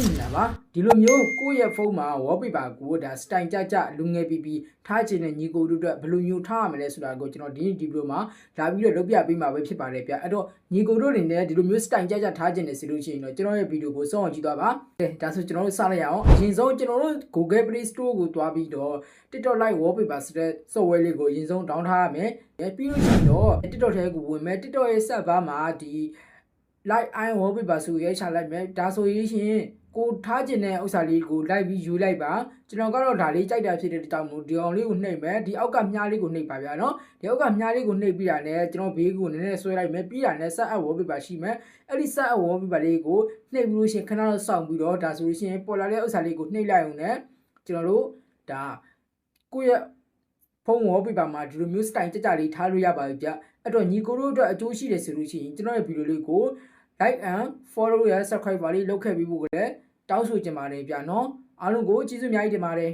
နေတာပါဒီလိုမျိုးကိုယ့်ရဲ့ဖုန်းမှာ wallpaper ကိုဒါ style ကြလူငယ်ပြီးထားခြင်းနဲ့ညီကိုတို့အတွက်ဘယ်လိုမျိုးထားရမလဲဆိုတာကိုကျွန်တော်ဒီဗီဒီယိုမှာလာပြီးတော့လုပ်ပြပေးမှာပဲဖြစ်ပါတယ်ဗျအဲ့တော့ညီကိုတို့တွေနဲ့ဒီလိုမျိုး style ကြထားခြင်းနဲ့ဆိုလို့ရှိရင်တော့ကျွန်တော်ရဲ့ဗီဒီယိုကိုစောင့်ကြည့်သွားပါဒါဆိုကျွန်တော်တို့စလိုက်ရအောင်အရင်ဆုံးကျွန်တော်တို့ Google Play Store ကိုတွားပြီးတော့ TikTok Lite Wallpaper ဆိုတဲ့ software လေးကိုအရင်ဆုံး down ထားရမယ်ပြီးလို့ရှိရင်တော့ TikTok ထဲကိုဝင်မယ် TikTok ရဲ့ server မှာဒီ Lite I Wallpaper ဆိုရဲချလိုက်မယ်ဒါဆိုရင်ကိုထားခြင်းတဲ့ဥစ္စာလေးကိုလိုက်ပြီးယူလိုက်ပါကျွန်တော်ကတော့ဒါလေးကြိုက်တာဖြစ်တဲ့တောင်မို့ဒီအောင်လေးကိုနှိပ်မယ်ဒီအောက်ကမြားလေးကိုနှိပ်ပါဗျာနော်ဒီအောက်ကမြားလေးကိုနှိပ်ပြီးတာနဲ့ကျွန်တော်ဘေးကိုနည်းနည်းဆွဲလိုက်မယ်ပြီးတာနဲ့ set up wallpaper ရှိမယ်အဲ့ဒီ set up wallpaper လေးကိုနှိပ်ပြီးလို့ရှိရင်ခဏတော့စောင့်ပြီးတော့ဒါဆိုရင်ပေါ်လာတဲ့ဥစ္စာလေးကိုနှိပ်လိုက်အောင်နဲ့ကျွန်တော်တို့ဒါကိုယ့်ရဲ့ဖုန်း wallpaper မှာဒီလိုမျိုး style ကြလေးထားလို့ရပါပြီဗျအဲ့တော့ညီကိုတို့အတွက်အကျိုးရှိတယ်ဆိုလို့ရှိရင်ကျွန်တော်ရဲ့ဗီဒီယိုလေးကို like and follow ရ subscribe ပါလေးလုပ်ခဲ့ပြီးဖို့လည်းတောင်းဆိုချင်ပါတယ်ဗျာနော်အားလုံးကိုကျေးဇူးအများကြီးတင်ပါတယ်